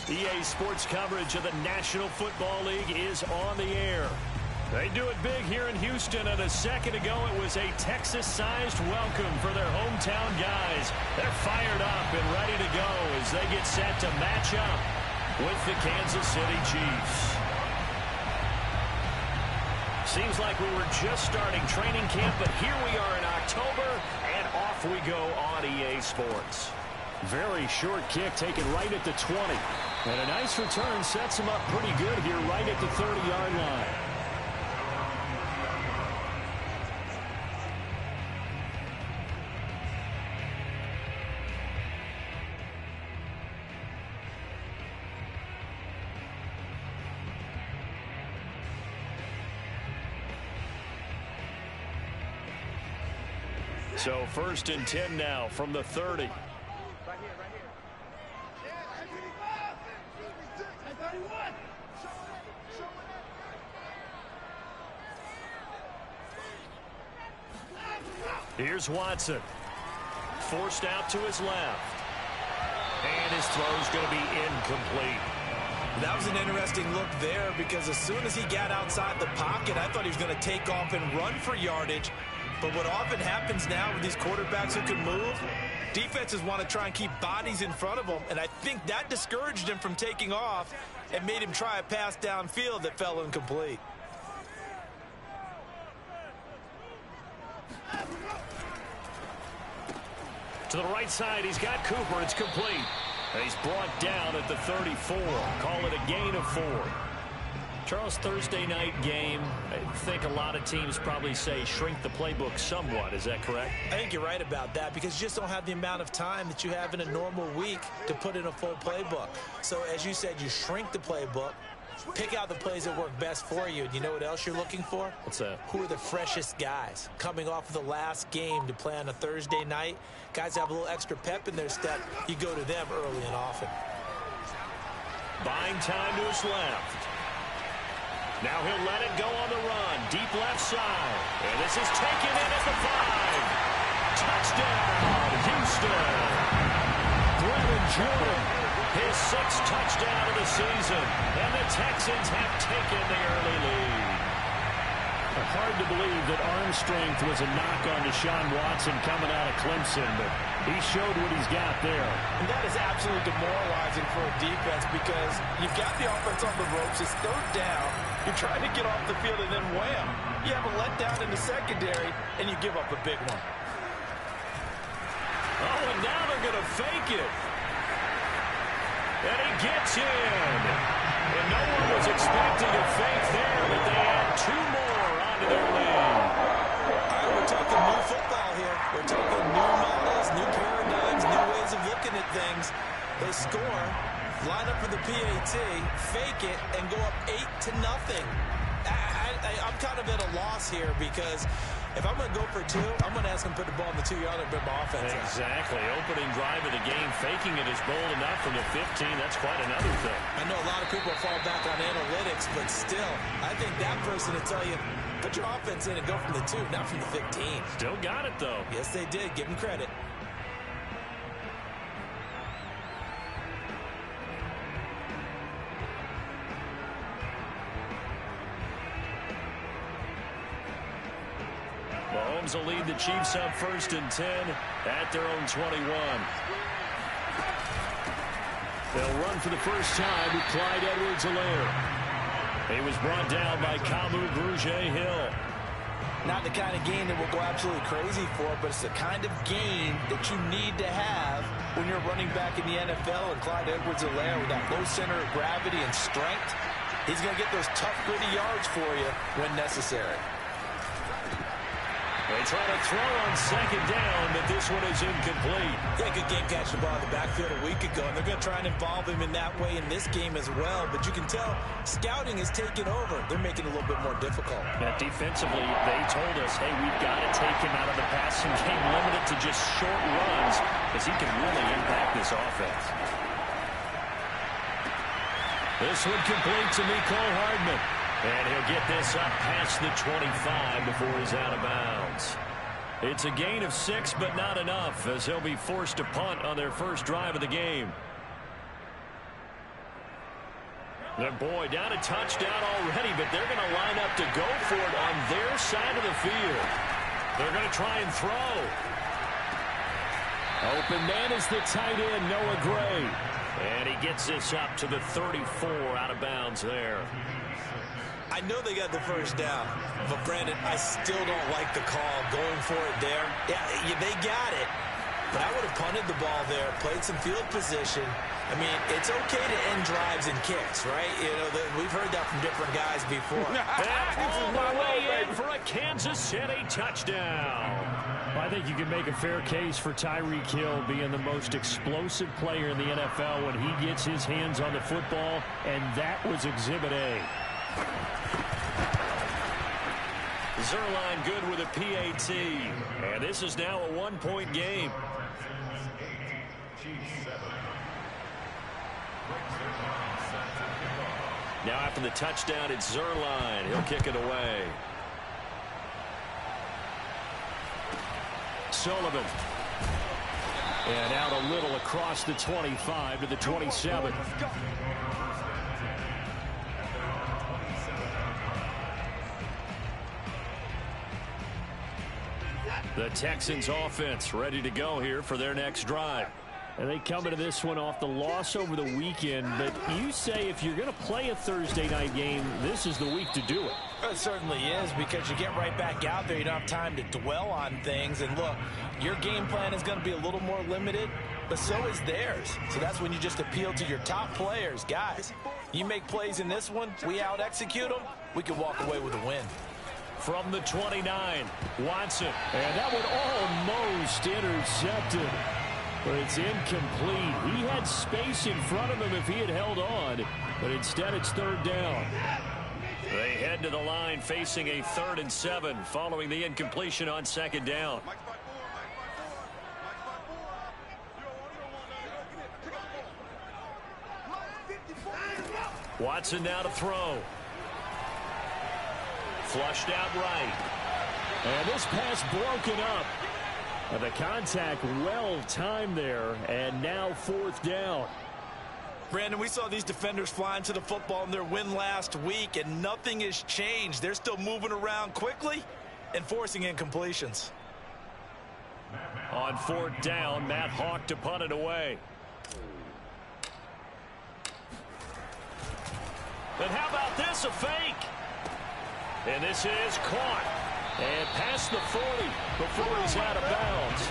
EA Sports coverage of the National Football League is on the air. They do it big here in Houston, and a second ago it was a Texas-sized welcome for their hometown guys. They're fired up and ready to go as they get set to match up with the Kansas City Chiefs. Seems like we were just starting training camp, but here we are in October, and off we go on EA Sports. Very short kick taken right at the 20. And a nice return sets him up pretty good here right at the 30-yard line. So 1st and 10 now from the 30. Here's Watson. Forced out to his left. And his throw's going to be incomplete. That was an interesting look there because as soon as he got outside the pocket, I thought he was going to take off and run for yardage. But what often happens now with these quarterbacks who can move, defenses want to try and keep bodies in front of them, and I think that discouraged him from taking off and made him try a pass downfield that fell incomplete. To the right side, he's got Cooper. It's complete. And he's brought down at the 34. Call it a gain of 4. Charles, Thursday night game, I think a lot of teams probably say shrink the playbook somewhat. Is that correct? I think you're right about that because you just don't have the amount of time that you have in a normal week to put in a full playbook. So as you said, you shrink the playbook, pick out the plays that work best for you. And you know what else you're looking for? What's that? Who are the freshest guys coming off of the last game to play on a Thursday night? Guys have a little extra pep in their step. You go to them early and often. Buying time to his left. Now he'll let it go on the run. Deep left side. And this is taken in at the 5. Touchdown, Houston. Brevin Jordan, his 6th touchdown of the season. And the Texans have taken the early lead. Hard to believe that arm strength was a knock on Deshaun Watson coming out of Clemson, but he showed what he's got there. And that is absolutely demoralizing for a defense because you've got the offense on the ropes. It's 3rd down. You're trying to get off the field, and then wham, you have a letdown in the secondary, and you give up a big one. Oh, and now they're going to fake it. And he gets in. And no one was expecting a fake there, but they add 2 more onto their lead. We're talking new football here. We're talking new models, new paradigms, new ways of looking at things. They score, line up for the PAT, fake it, and go up 8-0. I'm kind of at a loss here because if I'm going to go for 2, I'm going to ask him to put the ball in the 2-yard and bring my offense out. Exactly. Opening drive of the game, faking it is bold enough from the 15. That's quite another thing. I know a lot of people fall back on analytics, but still, I think that person will tell you, put your offense in and go from the 2, not from the 15. Still got it, though. Yes, they did. Give them credit. Mahomes will lead the Chiefs up 1st and 10 at their own 21. They'll run for the first time with Clyde Edwards-Helaire. He was brought down by Kamu Grugier-Hill. Not the kind of game that we'll go absolutely crazy for, but it's the kind of game that you need to have when you're running back in the NFL. And Clyde Edwards-Helaire, with that low center of gravity and strength, he's going to get those tough, gritty yards for you when necessary. They try to throw on 2nd down, but this one is incomplete. Yeah, good game catching the ball in the backfield a week ago, and they're going to try and involve him in that way in this game as well. But you can tell scouting is taking over. They're making it a little bit more difficult. Yeah, defensively, they told us, hey, we've got to take him out of the passing game, limit it to just short runs, because he can really impact this offense. This one complete to Mecole Hardman. And he'll get this up past the 25 before he's out of bounds. It's a gain of 6, but not enough, as he'll be forced to punt on their first drive of the game. And boy, down a touchdown already, but they're going to line up to go for it on their side of the field. They're going to try and throw. Open man is the tight end, Noah Gray. And he gets this up to the 34 out of bounds there. I know they got the first down, but Brandon, I still don't like the call going for it there. Yeah, they got it, but I would have punted the ball there, played some field position. I mean, it's okay to end drives and kicks, right? You know, we've heard that from different guys before. All the way in for a Kansas City touchdown. I think you can make a fair case for Tyreek Hill being the most explosive player in the NFL when he gets his hands on the football, and that was Exhibit A. Zerline good with a PAT, and this is now a one-point game. Now after the touchdown, it's Zerline. He'll kick it away. Sullivan. And out a little across the 25 to the 27. The Texans offense ready to go here for their next drive. And they come into this one off the loss over the weekend, but you say if you're going to play a Thursday night game, this is the week to do it. It certainly is, because you get right back out there. You don't have time to dwell on things. And look, your game plan is going to be a little more limited, but so is theirs. So that's when you just appeal to your top players. Guys, you make plays in this one, we out-execute them, we can walk away with a win. From the 29, Watson. And that one almost intercepted. But it's incomplete. He had space in front of him if he had held on, but instead it's third down. They head to the line facing a 3rd and 7 following the incompletion on 2nd down. Watson now to throw. Flushed out right. And this pass broken up. And the contact well timed there, and now 4th down. Brandon, we saw these defenders flying to the football in their win last week, and nothing has changed. They're still moving around quickly and forcing incompletions. On 4th down, Matt Hawk to punt it away. And how about this, a fake? And this is caught. And past the 40 before he's out of bounds.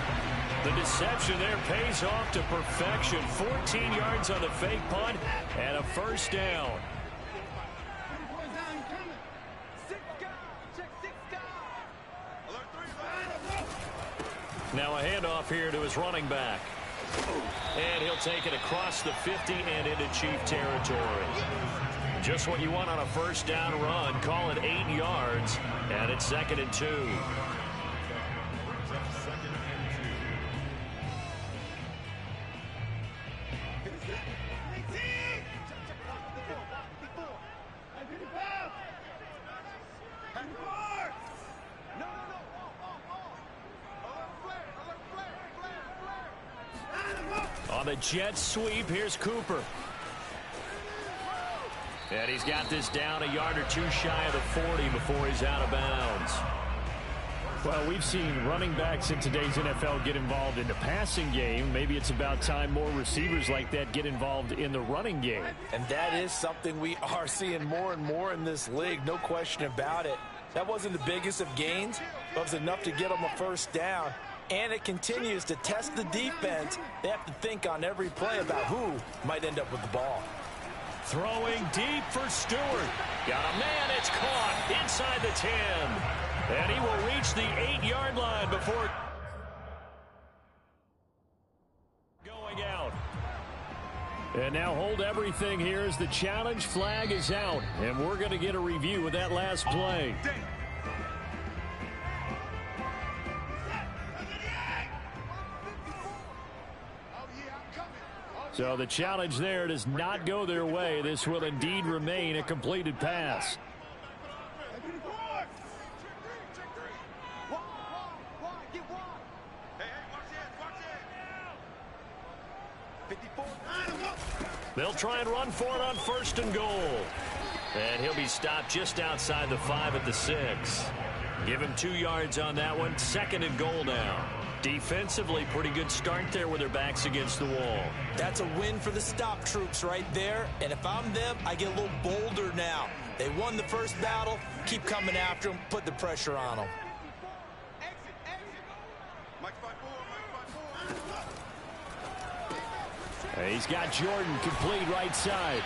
The deception there pays off to perfection. 14 yards on the fake punt and a 1st down. Now a handoff here to his running back. And he'll take it across the 50 and into Chief territory. Just what you want on a 1st down run. Call it 8 yards. And it's 2nd and 2. On the jet sweep, here's Cooper. And he's got this down a yard or two shy of the 40 before he's out of bounds. Well, we've seen running backs in today's NFL get involved in the passing game. Maybe it's about time more receivers like that get involved in the running game. And that is something we are seeing more and more in this league, no question about it. That wasn't the biggest of gains, but it was enough to get them a 1st down. And it continues to test the defense. They have to think on every play about who might end up with the ball. Throwing deep for Stewart. Got a man, it's caught inside the 10. And he will reach the 8-yard line before going out. And now hold everything here as the challenge flag is out. And we're going to get a review of that last play. So the challenge there does not go their way. This will indeed remain a completed pass. They'll try and run for it on 1st and goal. And he'll be stopped just outside the 5 at the 6. Give him 2 yards on that one. 2nd and goal now. Defensively, pretty good start there with their backs against the wall. That's a win for the stop troops right there. And if I'm them, I get a little bolder now. They won the first battle. Keep coming after them. Put the pressure on them. He's got Jordan complete right side.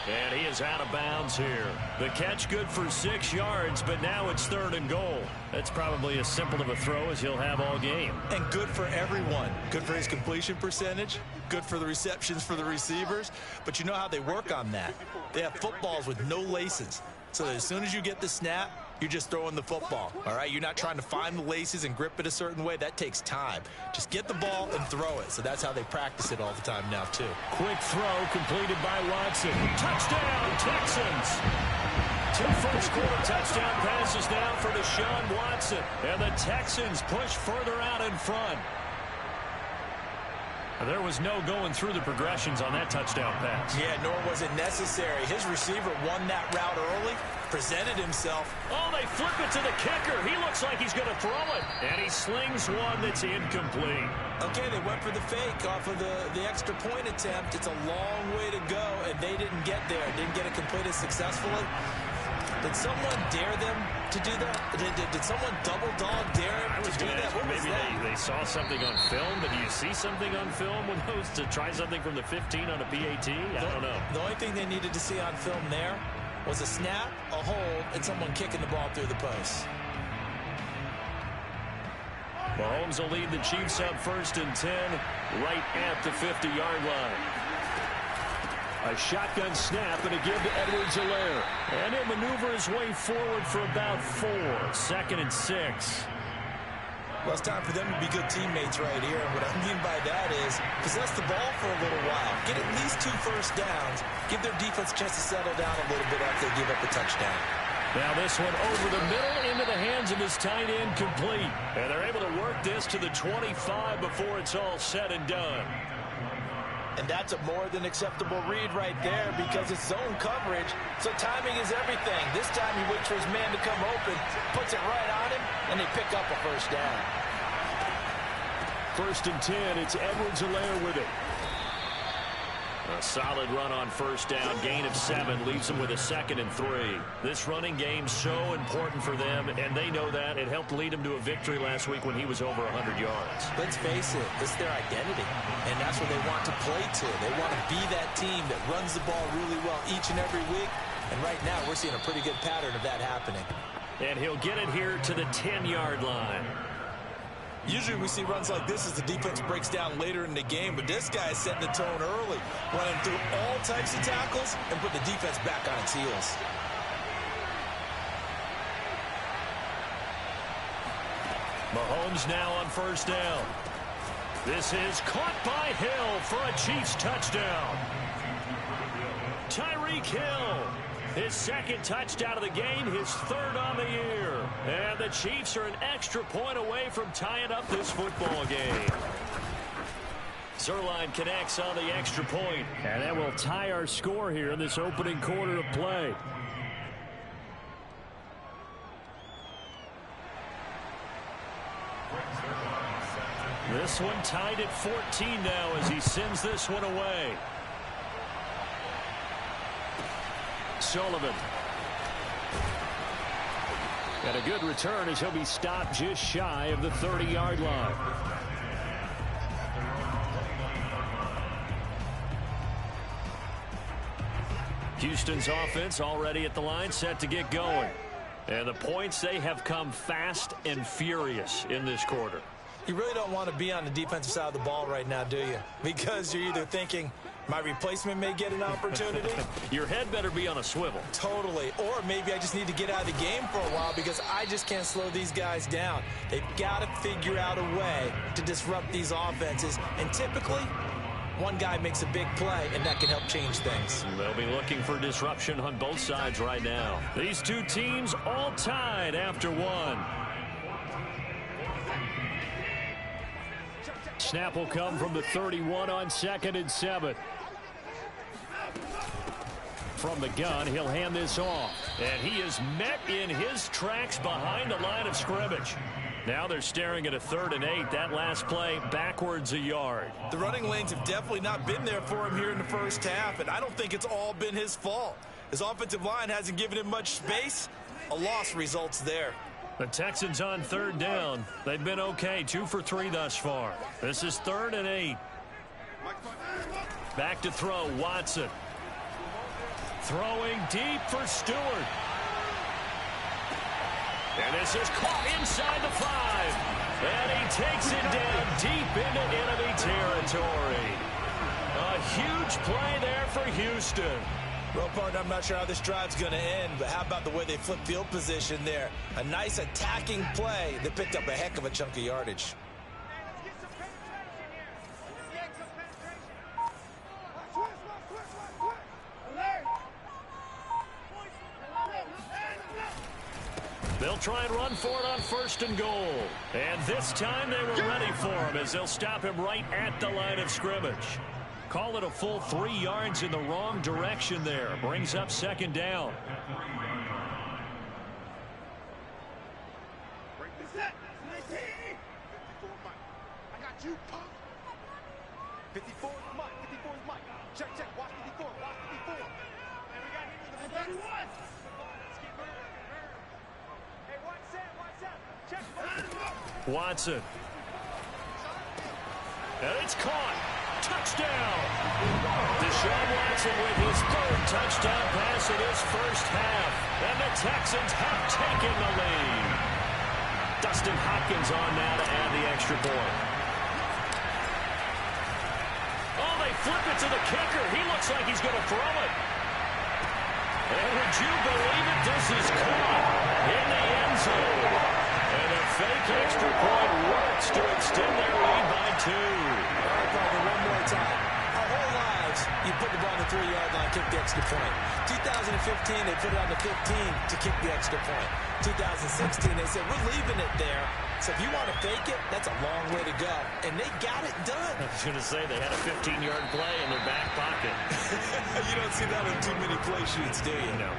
And he is out of bounds here. The catch good for 6 yards, but now it's 3rd and goal. That's probably as simple of a throw as he'll have all game. And good for everyone. Good for his completion percentage. Good for the receptions for the receivers. But you know how they work on that. They have footballs with no laces. So that as soon as you get the snap, you're just throwing the football. All right, you're not trying to find the laces and grip it a certain way. That takes time. Just get the ball and throw it. So that's how they practice it all the time now, too. Quick throw completed by Watson. Touchdown, Texans. 2 first-quarter touchdown passes now for Deshaun Watson. And the Texans push further out in front. There was no going through the progressions on that touchdown pass. Yeah, nor was it necessary. His receiver won that route early, presented himself. Oh, they flip it to the kicker. He looks like he's going to throw it. And he slings one that's incomplete. Okay, they went for the fake off of the extra point attempt. It's a long way to go, and they didn't get there. Didn't get it completed successfully. Did someone dare them to do that? Did someone double-dog dare him to do that? Maybe they saw something on film, but do you see something on film with those to try something from the 15 on a PAT? I don't know. The only thing they needed to see on film there was a snap, a hold, and someone kicking the ball through the post. Mahomes will lead the Chiefs up 1st and 10 right at the 50-yard line. A shotgun snap and a give to Edwards-Helaire. And he'll maneuver his way forward for about 4. 2nd and 6. Well, it's time for them to be good teammates right here. And what I mean by that is possess the ball for a little while. Get at least 2 first downs. Give their defense a chance to settle down a little bit after they give up a touchdown. Now this one over the middle into the hands of his tight end complete. And they're able to work this to the 25 before it's all said and done. And that's a more than acceptable read right there because it's zone coverage, so timing is everything. This time he waits for his man to come open, puts it right on him, and they pick up a first down. 1st and 10, it's Edwards-Helaire with it. A solid run on 1st down, gain of 7, leaves them with a 2nd and 3. This running game's so important for them, and they know that. It helped lead them to a victory last week when he was over 100 yards. Let's face it, it's their identity, and that's what they want to play to. They want to be that team that runs the ball really well each and every week, and right now we're seeing a pretty good pattern of that happening. And he'll get it here to the 10-yard line. Usually we see runs like this as the defense breaks down later in the game, but this guy is setting the tone early, running through all types of tackles and put the defense back on its heels. Mahomes now on 1st down. This is caught by Hill for a Chiefs touchdown. Tyreek Hill, his 2nd touchdown of the game, his 3rd on the year. And the Chiefs are an extra point away from tying up this football game. Zerline connects on the extra point. And that will tie our score here in this opening quarter of play. This one tied at 14 now as he sends this one away. Sullivan. And a good return as he'll be stopped just shy of the 30-yard line. Houston's offense already at the line, set to get going. And the points, they have come fast and furious in this quarter. You really don't want to be on the defensive side of the ball right now, do you? Because you're either thinking, my replacement may get an opportunity. Your head better be on a swivel. Totally. Or maybe I just need to get out of the game for a while because I just can't slow these guys down. They've got to figure out a way to disrupt these offenses. And typically, one guy makes a big play, and that can help change things. They'll be looking for disruption on both sides right now. These two teams all tied after one. snap will come from the 31 on 2nd and 7. From the gun, he'll hand this off. And he is met in his tracks behind the line of scrimmage. Now they're staring at a 3rd and 8. That last play backwards a yard. The running lanes have definitely not been there for him here in the first half, and I don't think it's all been his fault. His offensive line hasn't given him much space. A loss results there. The Texans on 3rd down. They've been okay, 2 for 3 thus far. This is 3rd and 8. Back to throw, Watson. Throwing deep for Stewart. And this is caught inside the 5. And he takes it down deep into enemy territory. A huge play there for Houston. Well, partner, I'm not sure how this drive's going to end, but how about the way they flip field position there? A nice attacking play that picked up a heck of a chunk of yardage. They'll try and run for it on 1st and goal. And this time they were ready for him as they'll stop him right at the line of scrimmage. Call it a full 3 yards in the wrong direction there. Brings up 2nd down. I got you, punk. 54 is Mike. 54 is Mike. Check, check. Watch 54. Watch 54. And we got him in the 31. Let's get moving. Hey, watch that. Check. Watson. And it's caught. Touchdown. Deshaun Watson with his 3rd touchdown pass in his first half. And the Texans have taken the lead. Dustin Hopkins on now to add the extra point. Oh, they flip it to the kicker. He looks like he's going to throw it. And would you believe it? This is caught in the end zone. And a fake extra point works to extend their lead by 2. All right, partner, one more time. Our whole lives, you put the ball on the 3-yard line, kick the extra point. 2015, they put it on the 15 to kick the extra point. 2016, they said, we're leaving it there. So if you want to fake it, that's a long way to go. And they got it done. I was going to say they had a 15-yard play in their back pocket. You don't see that on too many play sheets, do you? No.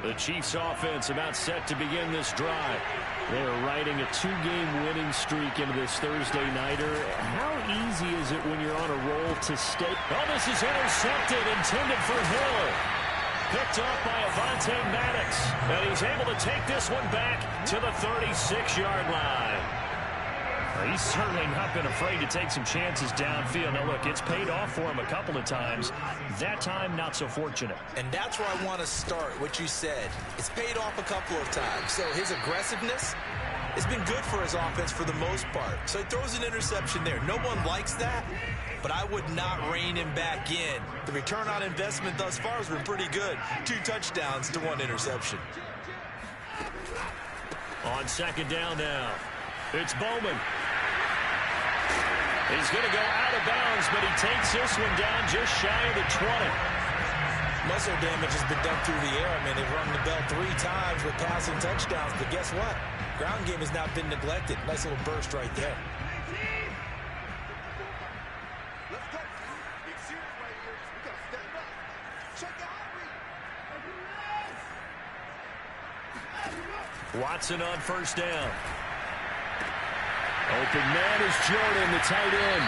The Chiefs offense about set to begin this drive. They are riding a 2-game winning streak into this Thursday nighter. How easy is it when you're on a roll to stay? Oh, this is intercepted, intended for Hill. Picked up by Avonte Maddox. And he's able to take this one back to the 36-yard line. He's certainly not been afraid to take some chances downfield. Now, look, it's paid off for him a couple of times. That time, not so fortunate. And that's where I want to start, what you said. It's paid off a couple of times. So his aggressiveness has been good for his offense for the most part. So he throws an interception there. No one likes that, but I would not rein him back in. The return on investment thus far has been pretty good. 2 touchdowns to 1 interception. On 2nd down now, it's Bowman. He's going to go out of bounds, but he takes this one down just shy of the 20. Muscle damage has been done through the air. I mean, they've rung the bell 3 times with passing touchdowns, but guess what? Ground game has not been neglected. Nice little burst right there. Let's go. Big series right here. We got to step up. Check out Watson on 1st down. Open man is Jordan, the tight end.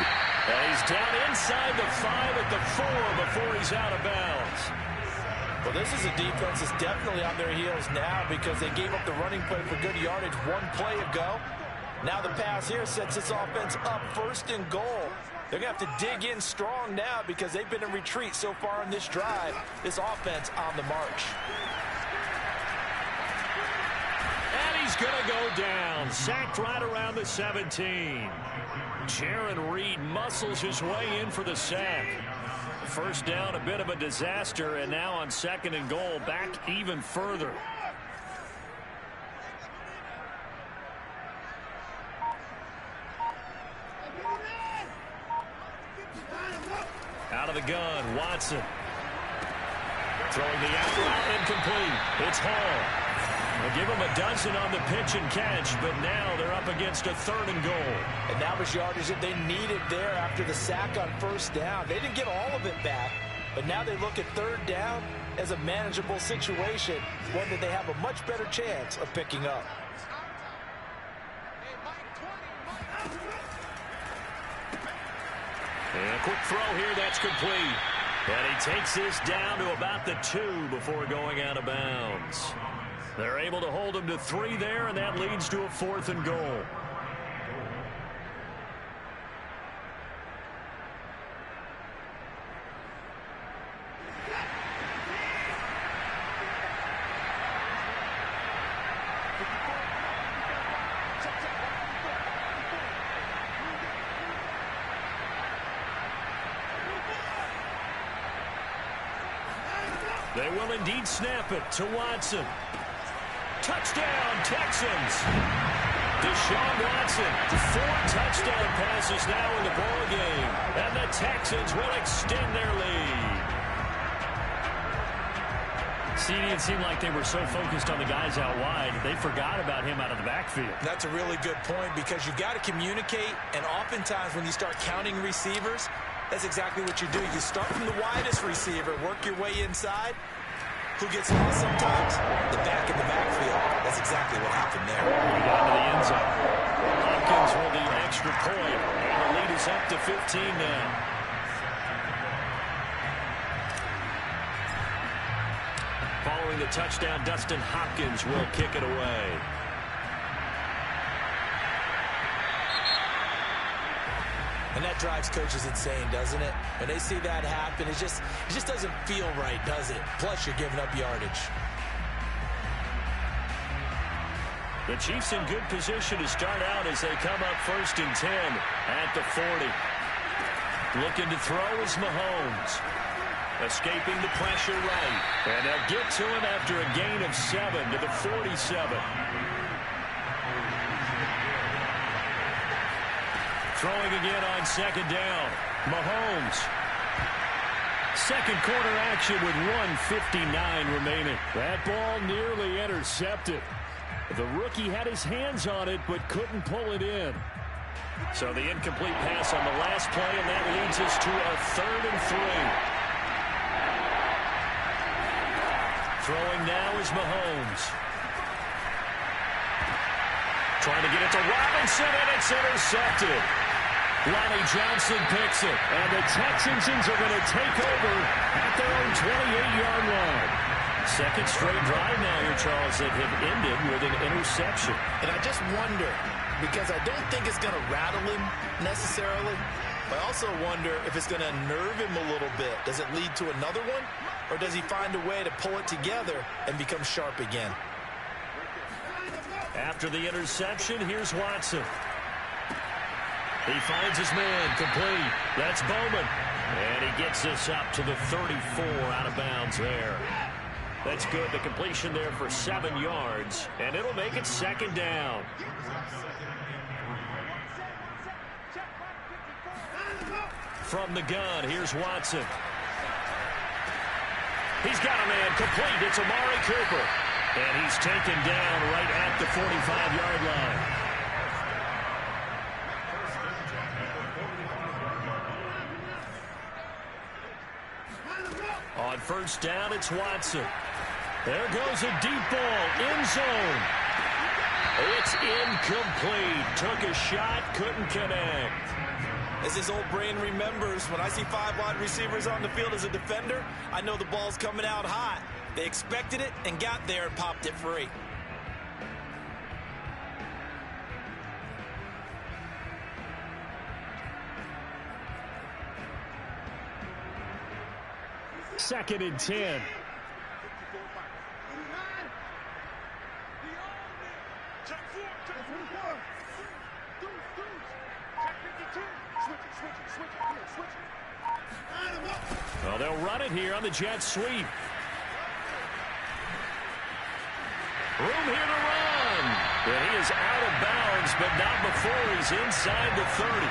And he's down inside the 5 at the 4 before he's out of bounds. Well, this is a defense that's definitely on their heels now because they gave up the running play for good yardage 1 play ago. Now the pass here sets this offense up 1st and goal. They're going to have to dig in strong now because they've been in retreat so far in this drive. This offense on the march. He's going to go down. Sacked right around the 17. Jaron Reed muscles his way in for the sack. 1st down, a bit of a disaster, and now on 2nd and goal, back even further. Out of the gun, Watson. Throwing the out route, incomplete. It's Hall. They'll give him a dozen on the pitch and catch, but now they're up against a 3rd and goal. And that was yardage that they needed there after the sack on 1st down. They didn't get all of it back, but now they look at 3rd down as a manageable situation, one that they have a much better chance of picking up. And a quick throw here, that's complete. And he takes this down to about the 2 before going out of bounds. They're able to hold him to 3 there, and that leads to a 4th and goal. They will indeed snap it to Watson. Touchdown, Texans. Deshaun Watson, 4 touchdown passes now in the ball game, and the Texans will extend their lead. CD, it seemed like they were so focused on the guys out wide, they forgot about him out of the backfield. That's a really good point because you've got to communicate, and oftentimes when you start counting receivers, that's exactly what you do. You start from the widest receiver, work your way inside. Who gets lost sometimes? The back in the backfield. That's exactly what happened there. He got into the end zone. Hopkins with the extra point, and the lead is up to 15 now. Following the touchdown, Dustin Hopkins will kick it away. And that drives coaches insane, doesn't it? When they see that happen, it just doesn't feel right, does it? Plus, you're giving up yardage. The Chiefs in good position to start out as they come up 1st and 10 at the 40. Looking to throw is Mahomes. Escaping the pressure right. And they'll get to him after a gain of 7 to the 47. Throwing again on 2nd down. Mahomes. 2nd quarter action with 1:59 remaining. That ball nearly intercepted. The rookie had his hands on it but couldn't pull it in. So the incomplete pass on the last play, and that leads us to a 3rd and 3. Throwing now is Mahomes. Trying to get it to Robinson, and it's intercepted. Lonnie Johnson picks it, and the Texans are going to take over at their own 28-yard line. 2nd straight drive now here, Charles, that have ended with an interception. And I just wonder, because I don't think it's going to rattle him necessarily, but I also wonder if it's going to unnerve him a little bit. Does it lead to another one, or does he find a way to pull it together and become sharp again? After the interception, here's Watson. He finds his man, complete. That's Bowman. And he gets this up to the 34, out of bounds there. That's good. The completion there for 7 yards. And it'll make it 2nd down. From the gun, here's Watson. He's got a man complete. It's Amari Cooper. And he's taken down right at the 45-yard line. On 1st down, it's Watson. There goes a deep ball, end zone. It's incomplete. Took a shot, couldn't connect. As his old brain remembers, when I see 5 wide receivers on the field as a defender, I know the ball's coming out hot. They expected it and got there and popped it free. Second and 10. Well, they'll run it here on the jet sweep. Room here to run. And he is out of bounds, but not before he's inside the 30.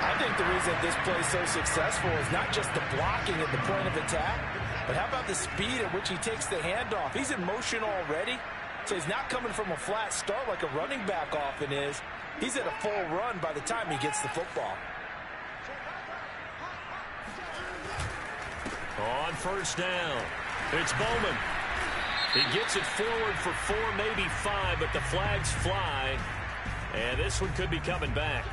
I think the reason this play is so successful is not just the blocking at the point of attack, but how about the speed at which he takes the handoff? He's in motion already, so he's not coming from a flat start like a running back often is. He's at a full run by the time he gets the football. On first down, it's Bowman. He gets it forward for 4, maybe 5, but the flags fly, and this one could be coming back.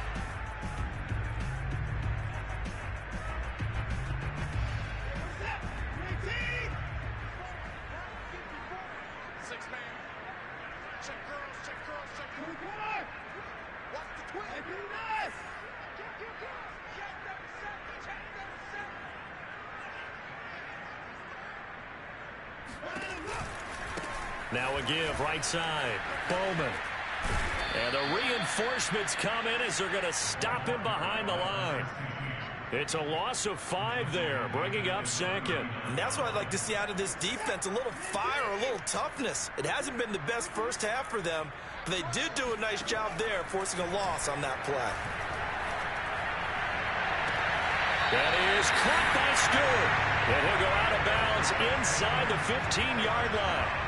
Now a give, right side, Bowman. And the reinforcements come in as they're going to stop him behind the line. It's a loss of 5 there, bringing up second. And that's what I'd like to see out of this defense, a little fire, a little toughness. It hasn't been the best first half for them, but they did do a nice job there, forcing a loss on that play. That is caught by Stewart. And he'll go out of bounds inside the 15-yard line.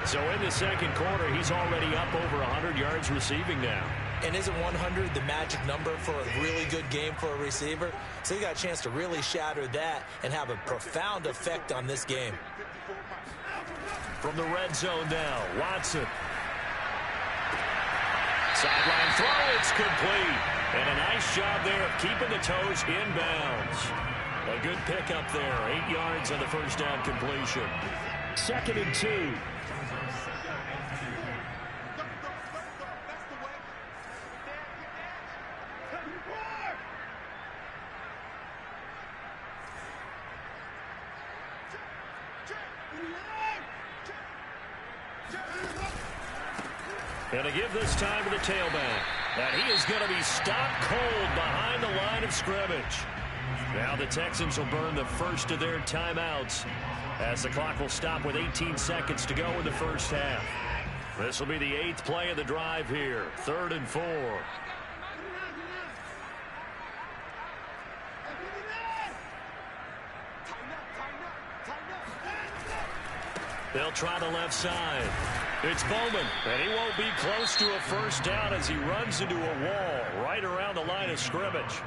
So in the second quarter, he's already up over 100 yards receiving now. And isn't 100 the magic number for a really good game for a receiver? So you got a chance to really shatter that and have a profound effect on this game. From the red zone now, Watson. Sideline throw, it's complete. And a nice job there of keeping the toes inbounds. A good pickup there, 8 yards on the first down completion. 2nd and 2. Going to give this time to the tailback. And he is going to be stopped cold behind the line of scrimmage. Now the Texans will burn the first of their timeouts as the clock will stop with 18 seconds to go in the first half. This will be the 8th play of the drive here. 3rd and 4. They'll try the left side. It's Bowman, and he won't be close to a first down as he runs into a wall right around the line of scrimmage.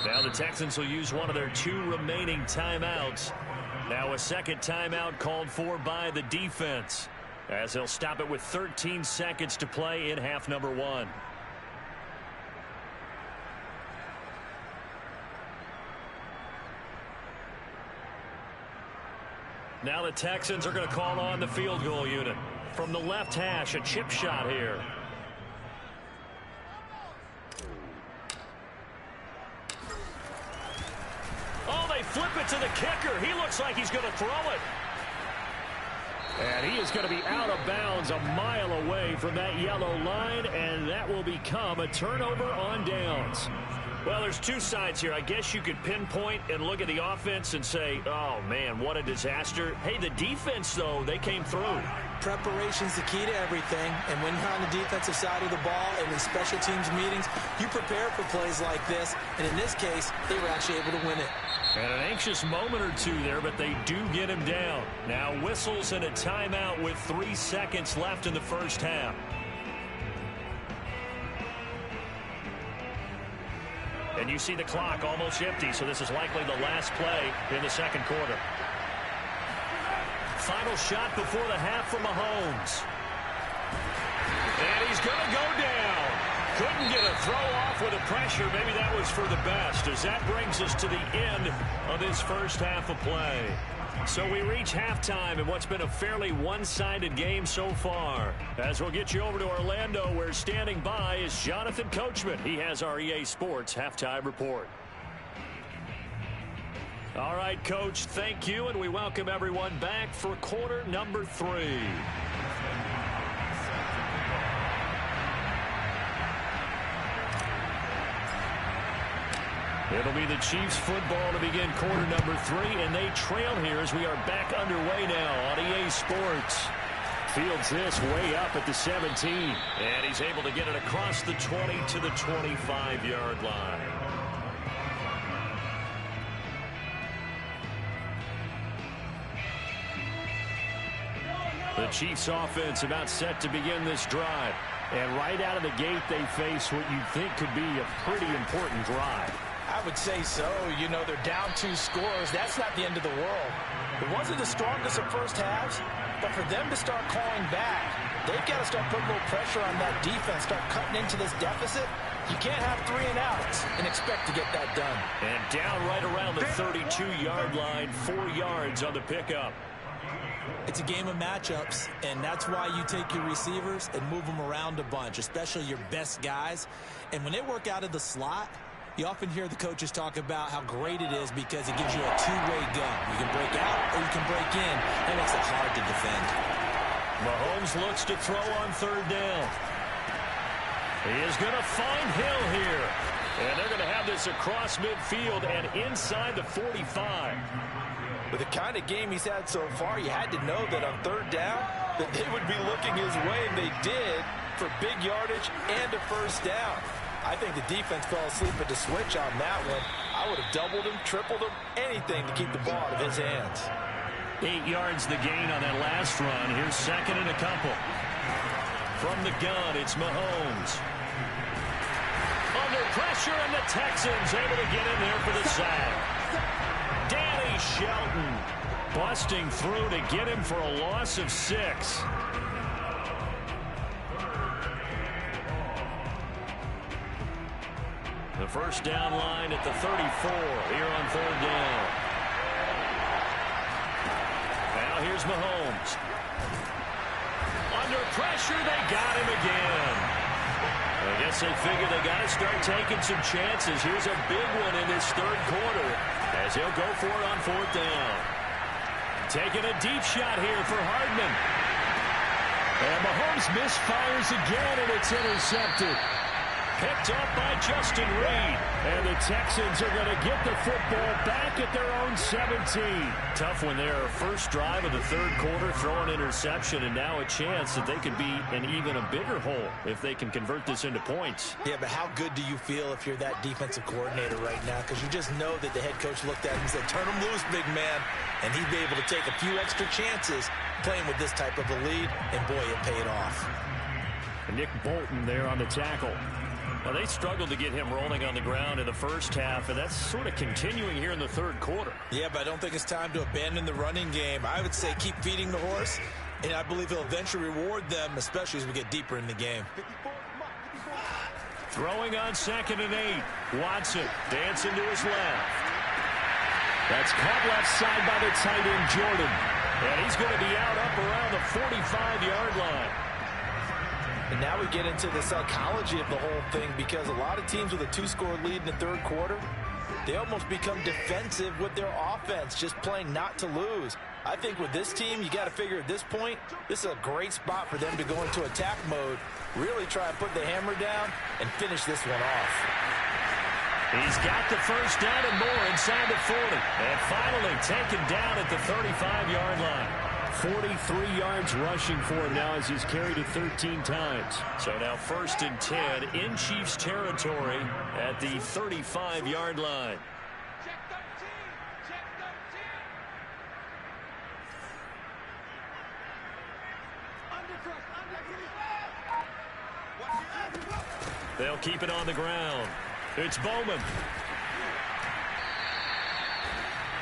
Now the Texans will use one of their 2 remaining timeouts. Now a second timeout called for by the defense, as they'll stop it with 13 seconds to play in half number 1. Now the Texans are going to call on the field goal unit. From the left hash, a chip shot here. Oh, they flip it to the kicker. He looks like he's going to throw it. And he is going to be out of bounds a mile away from that yellow line, and that will become a turnover on downs. Well, there's 2 sides here. I guess you could pinpoint and look at the offense and say, oh, man, what a disaster. Hey, the defense, though, they came through. Preparation's the key to everything, and when you're on the defensive side of the ball and in special teams meetings, you prepare for plays like this, and in this case, they were actually able to win it. And an anxious moment or 2 there, but they do get him down. Now whistles and a timeout with 3 seconds left in the first half. And you see the clock almost empty, so this is likely the last play in the second quarter. Final shot before the half from Mahomes. And he's going to go down. Couldn't get a throw off with the pressure. Maybe that was for the best, as that brings us to the end of this first half of play. So we reach halftime in what's been a fairly one-sided game so far. As we'll get you over to Orlando, where standing by is Jonathan Coachman. He has our EA Sports halftime report. All right, Coach, thank you, and we welcome everyone back for quarter number 3. It'll be the Chiefs football to begin quarter number 3, and they trail here as we are back underway now on EA Sports. Fields this way up at the 17. And he's able to get it across the 20 to the 25-yard line. The Chiefs offense about set to begin this drive. And right out of the gate, they face what you think could be a pretty important drive. I would say so. You know, they're down 2 scores. That's not the end of the world. It wasn't the strongest of first halves, but for them to start calling back, they've got to start putting a little pressure on that defense, start cutting into this deficit. You can't have 3 and outs and expect to get that done. And down right around the 32-yard line, 4 yards on the pickup. It's a game of matchups, and that's why you take your receivers and move them around a bunch, especially your best guys. And when they work out of the slot, you often hear the coaches talk about how great it is because it gives you a two-way gun. You can break out or you can break in. That makes it hard to defend. Mahomes looks to throw on 3rd down. He is going to find Hill here. And they're going to have this across midfield and inside the 45. With the kind of game he's had so far, you had to know that on 3rd down that they would be looking his way, and they did, for big yardage and a 1st down. I think the defense fell asleep at the switch on that one. I would have doubled him, tripled him, anything to keep the ball out of his hands. 8 yards the gain on that last run. Here's 2nd and a couple. From the gun, it's Mahomes. Under pressure, and the Texans able to get in there for the sack. Danny Shelton busting through to get him for a loss of 6. The first down line at the 34 here on 3rd down. Now here's Mahomes. Under pressure, they got him again. I guess they figure they got to start taking some chances. Here's a big one in this 3rd quarter as he'll go for it on 4th down. Taking a deep shot here for Hardman. And Mahomes misfires again, and it's intercepted. Picked up by Justin Reed. And the Texans are going to get the football back at their own 17. Tough one there. First drive of the 3rd quarter, throw an interception, and now a chance that they could be in even a bigger hole if they can convert this into points. Yeah, but how good do you feel if you're that defensive coordinator right now? Because you just know that the head coach looked at him and said, turn him loose, big man. And he'd be able to take a few extra chances playing with this type of a lead, and boy, it paid off. Nick Bolton there on the tackle. Well, they struggled to get him rolling on the ground in the first half, and that's sort of continuing here in the 3rd quarter. Yeah, but I don't think it's time to abandon the running game. I would say keep feeding the horse, and I believe he'll eventually reward them, especially as we get deeper in the game. Throwing on 2nd and 8. Watson dancing to his left. That's caught left side by the tight end, Jordan. And he's going to be out up around the 45-yard line. And now we get into the psychology of the whole thing, because a lot of teams with a 2-score lead in the 3rd quarter, they almost become defensive with their offense, just playing not to lose. I think with this team, you got to figure at this point, this is a great spot for them to go into attack mode, really try and put the hammer down and finish this one off. He's got the first down and more inside the 40. And finally taken down at the 35-yard line. 43 yards rushing for him now as he's carried it 13 times. So now 1st and 10 in Chiefs territory at the 35-yard line. They'll keep it on the ground. It's Bowman.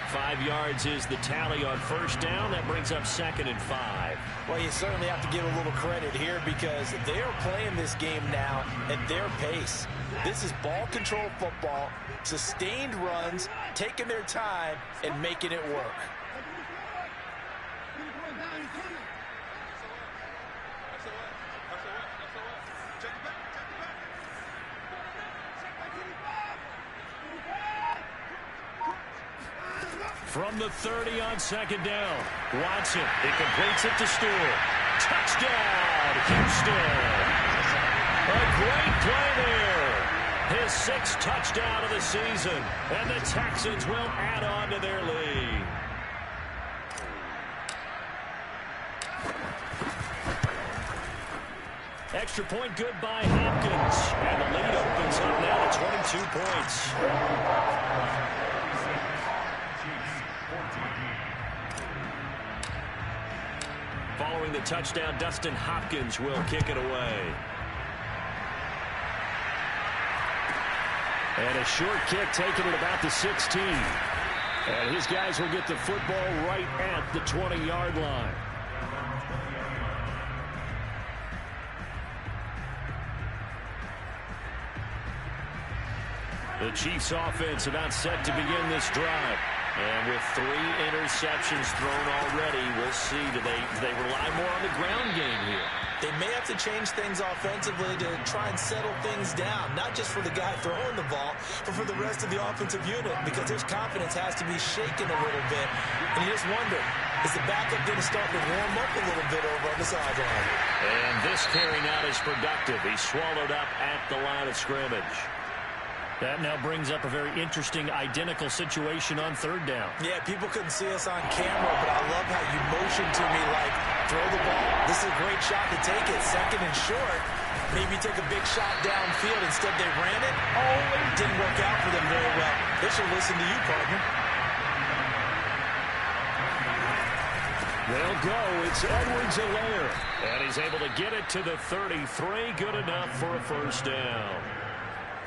5 yards is the tally on 1st down. That brings up 2nd and 5. Well, you certainly have to give a little credit here, because they are playing this game now at their pace. This is ball control football, sustained runs, taking their time, and making it work. From the 30 on 2nd down. Watson, he completes it to Stewart. Touchdown, Houston. A great play there. His 6th touchdown of the season. And the Texans will add on to their lead. extra point good by Hopkins. And the lead opens up now to 22 points. Following the touchdown, Dustin Hopkins will kick it away. And a short kick taken at about the 16. And his guys will get the football right at the 20-yard line. The Chiefs offense about set to begin this drive. And with 3 interceptions thrown already, we'll see. Do they rely more on the ground game here? They may have to change things offensively to try and settle things down, not just for the guy throwing the ball, but for the rest of the offensive unit, because their confidence has to be shaken a little bit. And you just wonder, is the backup going to start to warm up a little bit over on the sideline? And this carry out is productive. He's swallowed up at the line of scrimmage. That now brings up a very interesting identical situation on third down. Yeah, people couldn't see us on camera, but I love how you motioned to me like, throw the ball. This is a great shot to take it. Second and short. Maybe take a big shot downfield. Instead, they ran it. Oh, it didn't work out for them very well. They should listen to you, partner. They'll go. It's Edwards-Helaire. And he's able to get it to the 33. Good enough for a first down.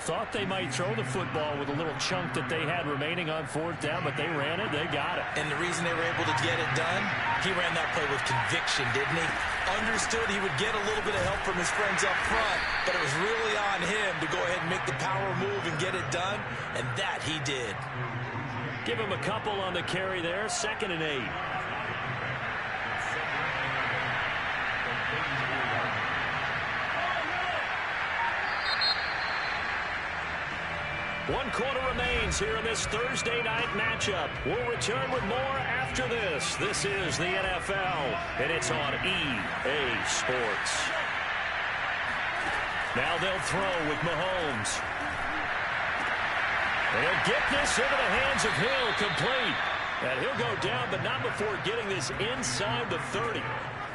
Thought they might throw the football with a little chunk that they had remaining on fourth down, but they ran it. They got it. And the reason they were able to get it done, he ran that play with conviction, didn't he? Understood he would get a little bit of help from his friends up front, but it was really on him to go ahead and make the power move and get it done, and that he did. Give him a couple on the carry there. 2nd and 8. One quarter remains here in this Thursday night matchup. We'll return with more after this. This is the NFL, and it's on EA Sports. Now they'll throw with Mahomes. And he'll get this into the hands of Hill, complete. And he'll go down, but not before getting this inside the 30.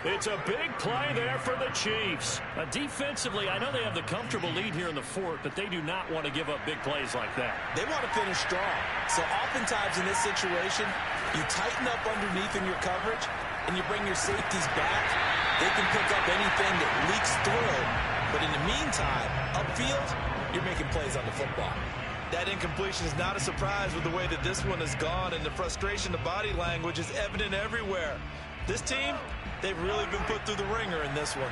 It's a big play there for the Chiefs. Defensively, I know they have the comfortable lead here in the fourth, but they do not want to give up big plays like that. They want to finish strong. So oftentimes in this situation, you tighten up underneath in your coverage, and you bring your safeties back. They can pick up anything that leaks through. But in the meantime, upfield, you're making plays on the football. That incompletion is not a surprise with the way that this one has gone, and the frustration, the body language is evident everywhere. This team, they've really been put through the ringer in this one.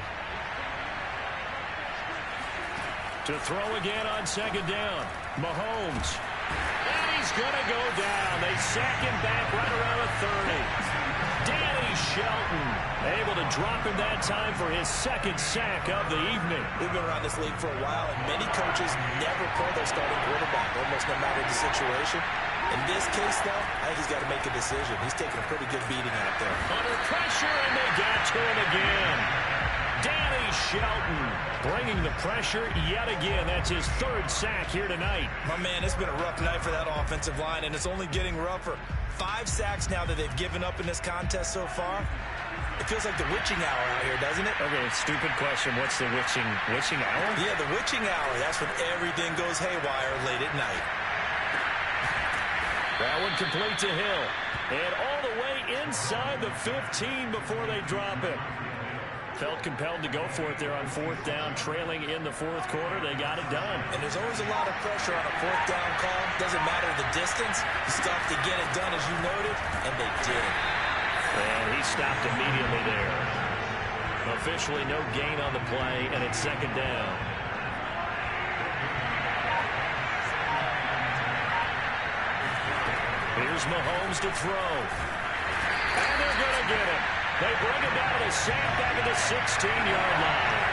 To throw again on 2nd down, Mahomes. And he's going to go down. They sack him back right around the 30. Danny Shelton able to drop him that time for his 2nd sack of the evening. We've been around this league for a while, and many coaches never pull their starting quarterback, almost no matter the situation. In this case, though, I think he's got to make a decision. He's taking a pretty good beating out there. Under pressure, and they got to him again. Danny Shelton bringing the pressure yet again. That's his 3rd sack here tonight. My man, it's been a rough night for that offensive line, and it's only getting rougher. 5 sacks now that they've given up in this contest so far. It feels like the witching hour out here, doesn't it? Okay, stupid question. What's the witching hour? Yeah, the witching hour. That's when everything goes haywire late at night. That one complete to Hill. And all the way inside the 15 before they drop it. Felt compelled to go for it there on 4th down, trailing in the 4th quarter. They got it done. And there's always a lot of pressure on a 4th down call. Doesn't matter the distance. You still have to get it done, as you noted, and they did. And he stopped immediately there. Officially no gain on the play, and it's 2nd down. Here's Mahomes to throw. And they're going to get him. They bring him down to the sack back at the 16-yard line.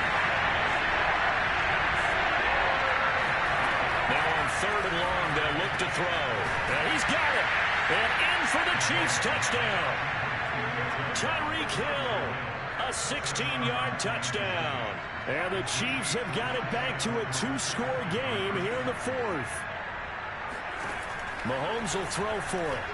Now on 3rd and long, they'll look to throw. And he's got it. And in for the Chiefs touchdown. Tyreek Hill, a 16-yard touchdown. And the Chiefs have got it back to a 2-score game here in the 4th. Mahomes will throw for it.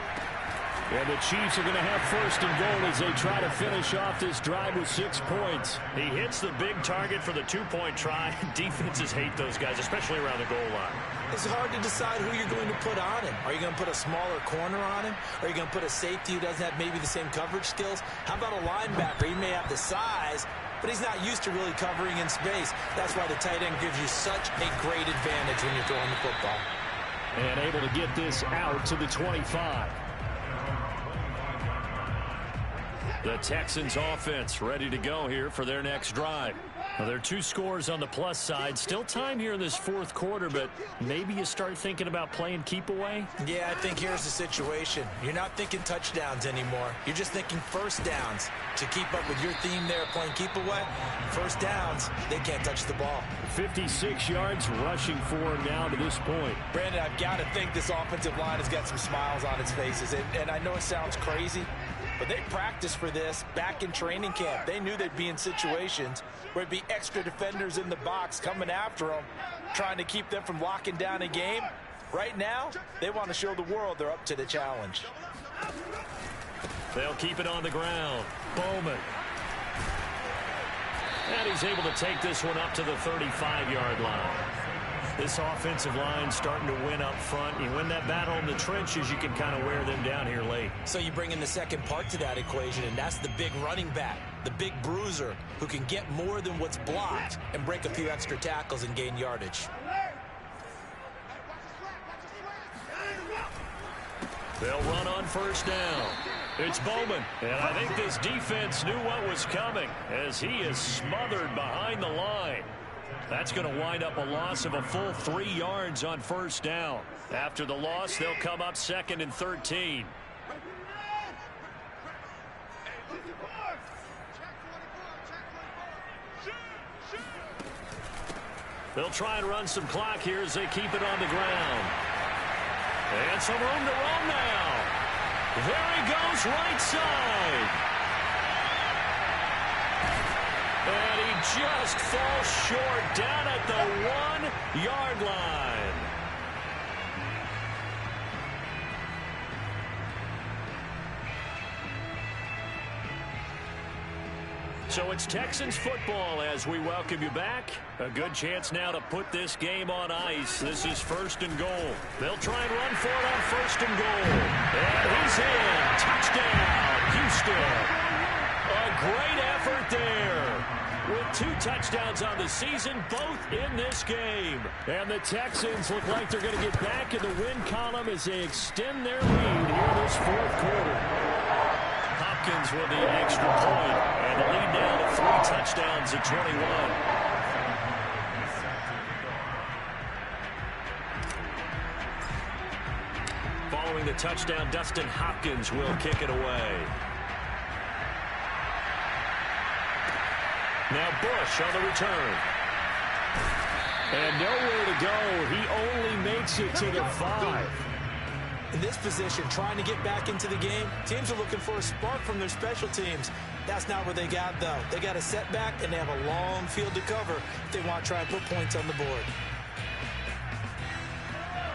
And the Chiefs are going to have first and goal as they try to finish off this drive with 6 points. He hits the big target for the 2-point try. Defenses hate those guys, especially around the goal line. It's hard to decide who you're going to put on him. Are you going to put a smaller corner on him? Are you going to put a safety who doesn't have maybe the same coverage skills? How about a linebacker? He may have the size, but he's not used to really covering in space. That's why the tight end gives you such a great advantage when you're throwing the football. And able to get this out to the 25. The Texans offense ready to go here for their next drive. Well, there are 2 scores on the plus side. Still time here in this 4th quarter, but maybe you start thinking about playing keep away? Yeah, I think here's the situation. You're not thinking touchdowns anymore. You're just thinking first downs. To keep up with your theme there, playing keep away, first downs, they can't touch the ball. 56 yards rushing for him now to this point. Brandon, I've got to think this offensive line has got some smiles on its faces. And I know it sounds crazy, but they practiced for this back in training camp. They knew they'd be in situations where there'd be extra defenders in the box coming after them, trying to keep them from locking down a game. Right now, they want to show the world they're up to the challenge. They'll keep it on the ground. Bowman. And he's able to take this one up to the 35-yard line. This offensive line starting to win up front. You win that battle in the trenches, you can kind of wear them down here late. So you bring in the second part to that equation, and that's the big running back, the big bruiser, who can get more than what's blocked and break a few extra tackles and gain yardage. They'll run on first down. It's Bowman. And I think this defense knew what was coming as he is smothered behind the line. That's going to wind up a loss of a full 3 yards on first down. After the loss, they'll come up 2nd and 13. They'll try and run some clock here as they keep it on the ground. And some room to roam now. There he goes, right side. And he just falls short down at the 1-yard line. So it's Texans football as we welcome you back. A good chance now to put this game on ice. This is 1st and goal. They'll try and run for it on 1st and goal. And he's in. Touchdown, Houston. A great effort there. With 2 touchdowns on the season, both in this game. And the Texans look like they're going to get back in the win column as they extend their lead here in this 4th quarter. Hopkins with the extra point, and the lead now to 3 touchdowns at 21. Following the touchdown, Dustin Hopkins will kick it away. Now Bush on the return. And nowhere to go. He only makes it to the 5. In this position, trying to get back into the game, teams are looking for a spark from their special teams. That's not what they got, though. They got a setback, and they have a long field to cover if they want to try and put points on the board.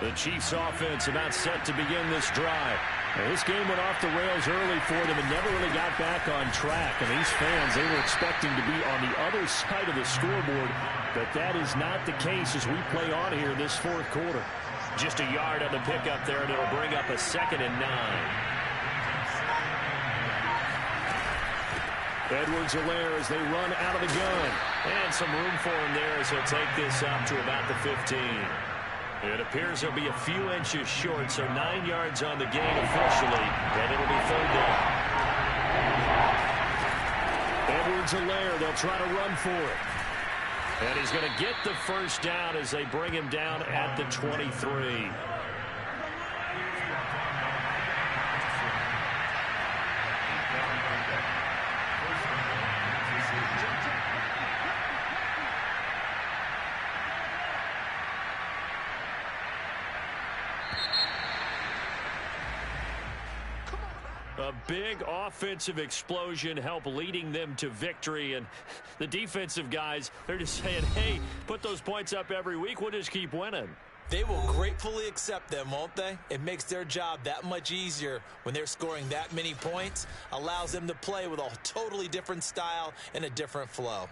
The Chiefs offense about set to begin this drive. And this game went off the rails early for them and never really got back on track. And these fans, they were expecting to be on the other side of the scoreboard, but that is not the case as we play on here in this 4th quarter. Just a yard on the pickup there, and it'll bring up a 2nd and 9. Edwards-Helaire as they run out of the gun. And some room for him there as he'll take this up to about the 15. It appears he'll be a few inches short, so 9 yards on the gain officially, and it'll be 3rd down. Edwards-Helaire, they'll try to run for it. And he's going to get the first down as they bring him down at the 23. A big offensive explosion helped leading them to victory, and the defensive guys, they're just saying, hey, put those points up every week, we'll just keep winning. They will gratefully accept them, won't they? It makes their job that much easier when they're scoring that many points, allows them to play with a totally different style and a different flow.